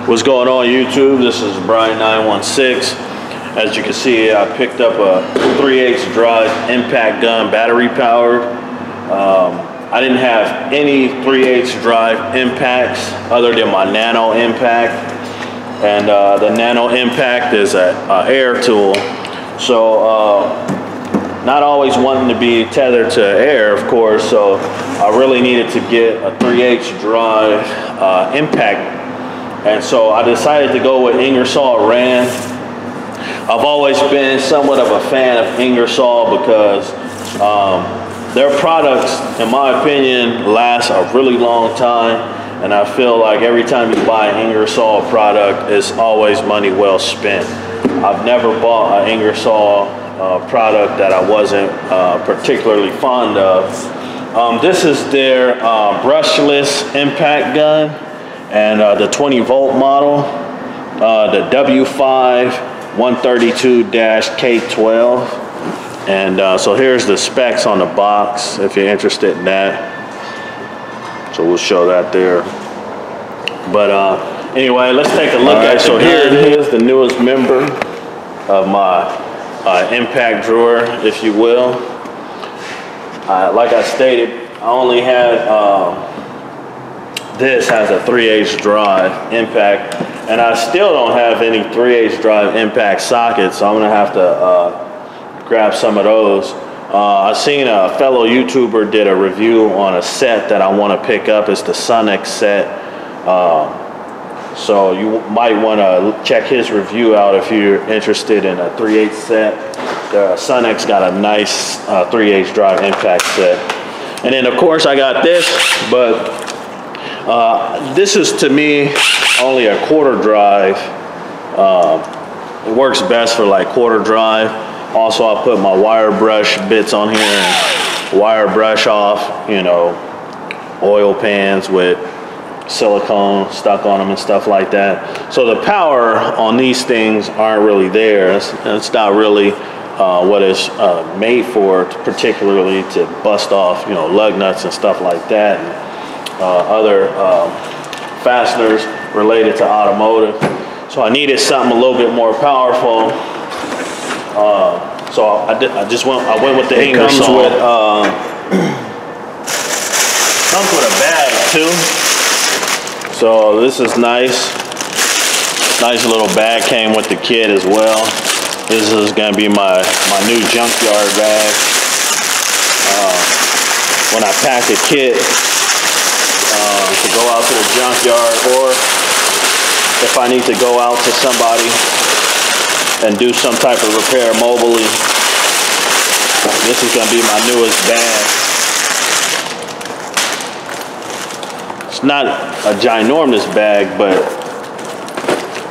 What's going on YouTube? This is Brian916. As you can see, I picked up a 3/8 drive impact gun, battery powered. I didn't have any 3/8 drive impacts other than my Nano impact. And the Nano impact is an air tool. So not always wanting to be tethered to air, of course. So I really needed to get a 3/8 drive impact. And so I decided to go with Ingersoll Rand. I've always been somewhat of a fan of Ingersoll because their products, in my opinion, last a really long time. And I feel like every time you buy an Ingersoll product, it's always money well spent. I've never bought an Ingersoll product that I wasn't particularly fond of. This is their brushless impact gun. And the 20-volt model, the W5 132-K12. And so here's the specs on the box if you're interested in that. So we'll show that there. But anyway, let's take a look at it. So here it is, the newest member of my impact drawer, if you will. Like I stated, I only had this has a 3/8 drive impact, and I still don't have any 3/8 drive impact sockets, so I'm gonna have to grab some of those. I've seen a fellow YouTuber did a review on a set that I want to pick up. It's the Sonex set, so you might want to check his review out if you're interested in a 3/8 set. The Sonex got a nice 3/8 drive impact set. And then of course I got this, but this is to me only a quarter drive. It works best for like quarter drive. Also, I put my wire brush bits on here and wire brush off, you know, oil pans with silicone stuck on them and stuff like that. So the power on these things aren't really there. It's not really what it's made for, particularly to bust off, you know, lug nuts and stuff like that. And, other fasteners related to automotive. So I needed something a little bit more powerful. So I went with the Ingersoll. Comes with a bag too. So this is nice. Nice little bag, came with the kit as well. This is gonna be my new junkyard bag. When I pack a kit, to go out to the junkyard, or if I need to go out to somebody and do some type of repair mobily, this is going to be my newest bag. It's not a ginormous bag, but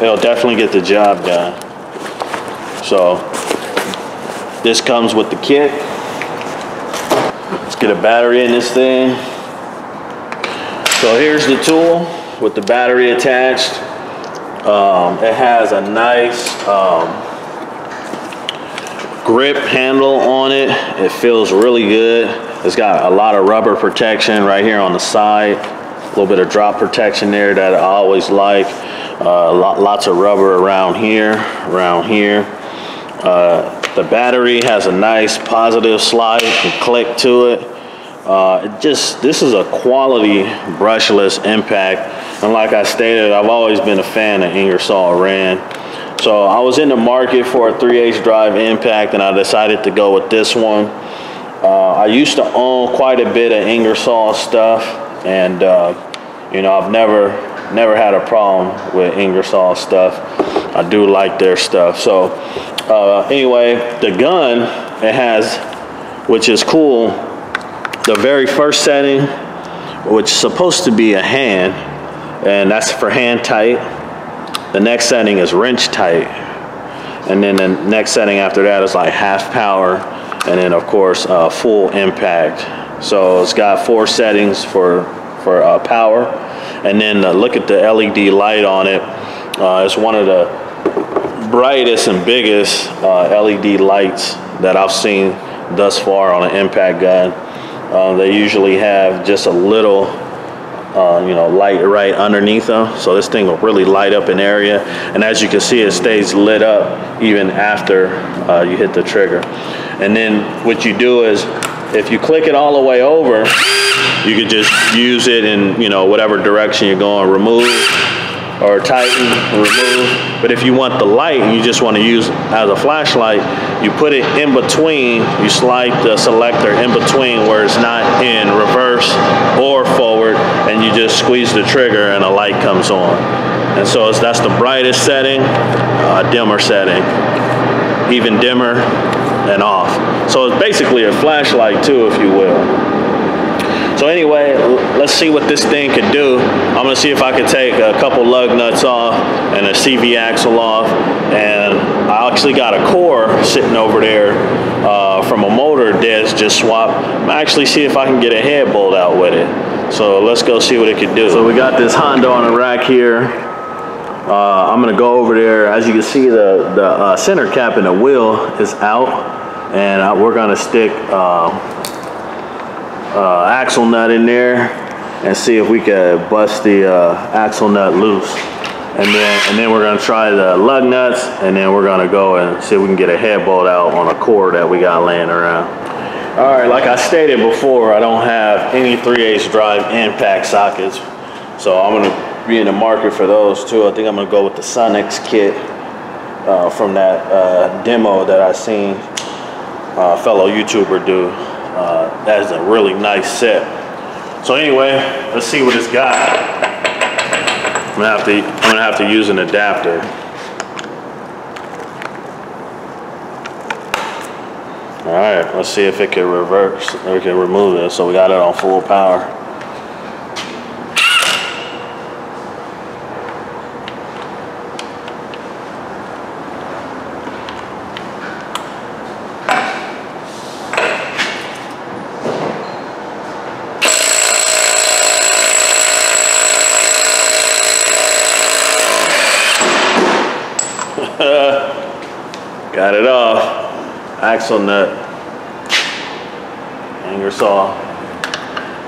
it'll definitely get the job done. So this comes with the kit. Let's get a battery in this thing. So here's the tool with the battery attached. It has a nice grip handle on it. It feels really good. It's got a lot of rubber protection right here on the side. A little bit of drop protection there that I always like. Lots of rubber around here, The battery has a nice positive slide and click to it. This is a quality brushless impact, and like I stated, I've always been a fan of Ingersoll Rand. So I was in the market for a 3/8 drive impact, and I decided to go with this one. I used to own quite a bit of Ingersoll stuff, and you know, I've never had a problem with Ingersoll stuff. I do like their stuff. So anyway, the gun, it has, which is cool, the very first setting, which is supposed to be a hand, and that's for hand tight. The next setting is wrench tight. And then the next setting after that is like half power. And then of course, full impact. So it's got 4 settings for power. And then look at the LED light on it. It's one of the brightest and biggest LED lights that I've seen thus far on an impact gun. They usually have just a little you know, light right underneath them. So this thing will really light up an area. And as you can see, it stays lit up even after you hit the trigger. And then what you do is, if you click it all the way over, you can just use it in, you know, whatever direction you're going, remove or tighten, remove. But if you want the light and you just want to use as a flashlight, you put it in between, you slide the selector in between where it's not in reverse or forward, and you just squeeze the trigger and a light comes on. And so that's the brightest setting, dimmer setting, even dimmer and off. So it's basically a flashlight too, if you will. So anyway, let's see what this thing could do. I'm gonna see if I can take a couple lug nuts off and a CV axle off. And I actually got a core sitting over there from a motor Des just swapped. I'm gonna actually see if I can get a head bolt out with it. So let's go see what it can do. So we got this Honda on a rack here. I'm gonna go over there. As you can see, the center cap in the wheel is out, and we're gonna stick axle nut in there and see if we could bust the axle nut loose. And then we're gonna try the lug nuts, and then we're gonna go and see if we can get a head bolt out on a core that we got laying around. All right, like I stated before, I don't have any 3/8 drive impact sockets, so I'm gonna be in the market for those too. I think I'm gonna go with the Sonics kit from that demo that I seen a fellow YouTuber do. That is a really nice set. So anyway, let's see what it's got. I'm gonna have to use an adapter. All right, let's see if it can reverse, or we can remove it. So we got it on full power. Got it off. Axle nut. Ingersoll. All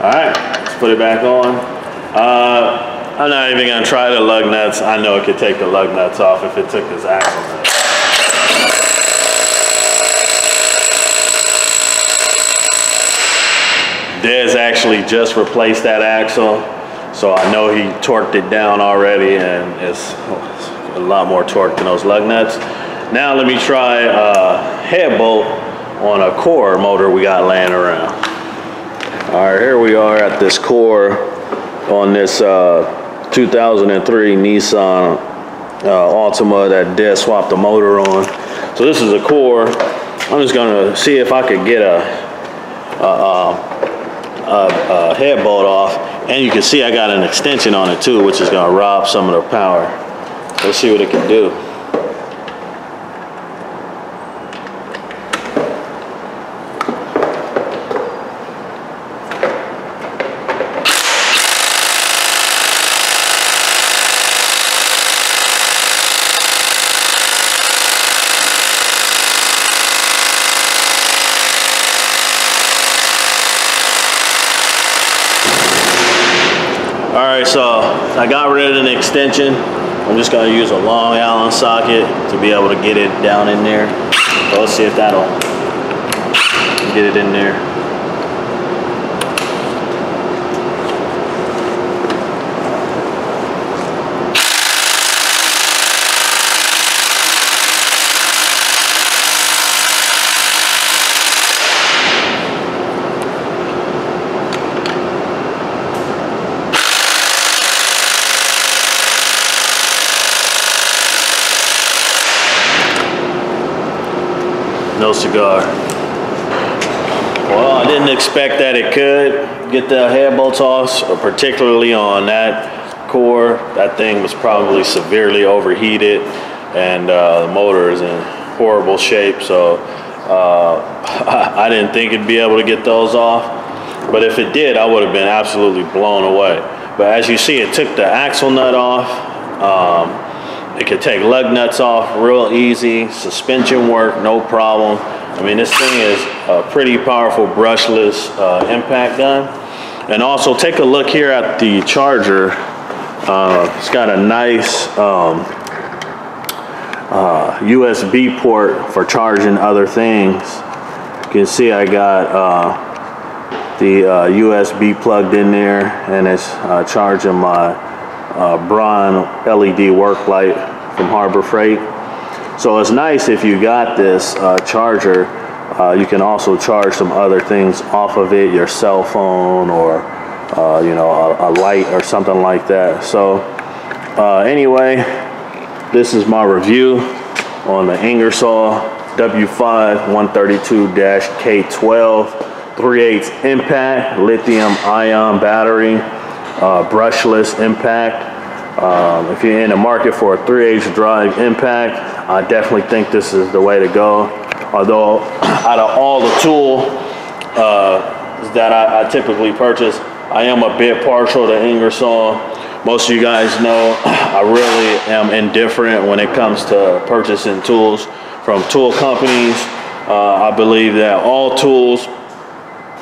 right, let's put it back on. I'm not even gonna try the lug nuts. I know it could take the lug nuts off if it took this axle nut. Des actually just replaced that axle, so I know he torqued it down already, and it's a lot more torque than those lug nuts. Now let me try a head bolt on a core motor we got laying around. All right, here we are at this core on this 2003 Nissan Altima that Des swapped the motor on. So this is a core. I'm just gonna see if I could get a head bolt off, and you can see I got an extension on it too, which is gonna rob some of the power. Let's see what it can do. All right, so I got rid of an extension. I'm just gonna use a long Allen socket to be able to get it down in there. So let's see if that'll get it in there. No cigar. Well, I didn't expect that it could get the head bolts off, particularly on that core. That thing was probably severely overheated, and the motor is in horrible shape, so I didn't think it'd be able to get those off. But if it did, I would have been absolutely blown away. But as you see, it took the axle nut off. It could take lug nuts off real easy. Suspension work, no problem. I mean, this thing is a pretty powerful brushless impact gun. And also take a look here at the charger. It's got a nice USB port for charging other things. You can see I got the USB plugged in there, and it's charging my Braun LED work light from Harbor Freight. So it's nice if you got this charger, you can also charge some other things off of it, your cell phone, or you know, a light or something like that. So anyway, this is my review on the Ingersoll W5 132-K12 3/8 impact lithium ion battery, brushless impact. If you're in the market for a 3/8 drive impact, I definitely think this is the way to go. Although out of all the tool that I typically purchase, I am a bit partial to Ingersoll. Most of you guys know I really am indifferent when it comes to purchasing tools from tool companies. I believe that all tools,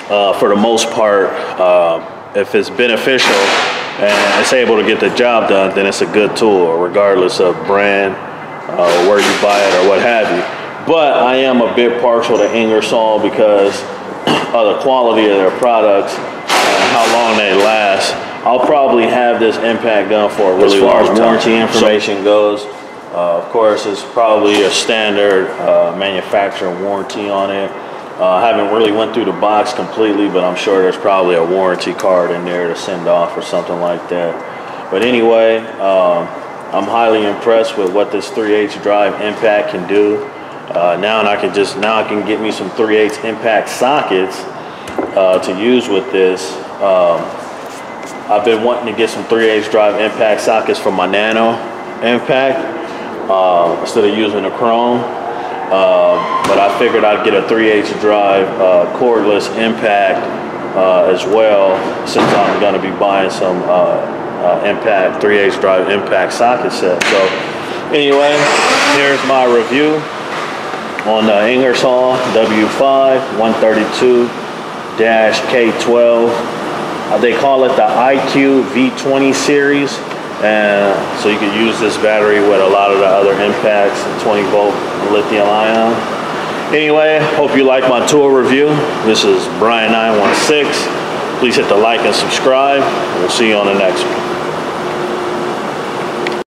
for the most part, if it's beneficial and it's able to get the job done, then it's a good tool, regardless of brand, where you buy it or what have you. But I am a bit partial to Ingersoll because of the quality of their products and how long they last. I'll probably have this impact gun for a really long time. As far as warranty information goes, of course, it's probably a standard manufacturer warranty on it. I haven't really went through the box completely, but I'm sure there's probably a warranty card in there to send off or something like that. But anyway, I'm highly impressed with what this 3/8 drive impact can do. Now I can get me some 3/8 impact sockets to use with this. I've been wanting to get some 3/8 drive impact sockets for my Nano impact instead of using a Chrome. But I figured I'd get a 3/8 drive cordless impact as well, since I'm going to be buying some impact 3/8 drive impact socket set. So anyway, here's my review on the Ingersoll W5 132-K12. They call it the IQ V20 series, and so you can use this battery with a lot of the other impacts, 20-volt lithium ion. Anyway, hope you like my tool review. This is Brian 916. Please hit the like and subscribe. We'll see you on the next one.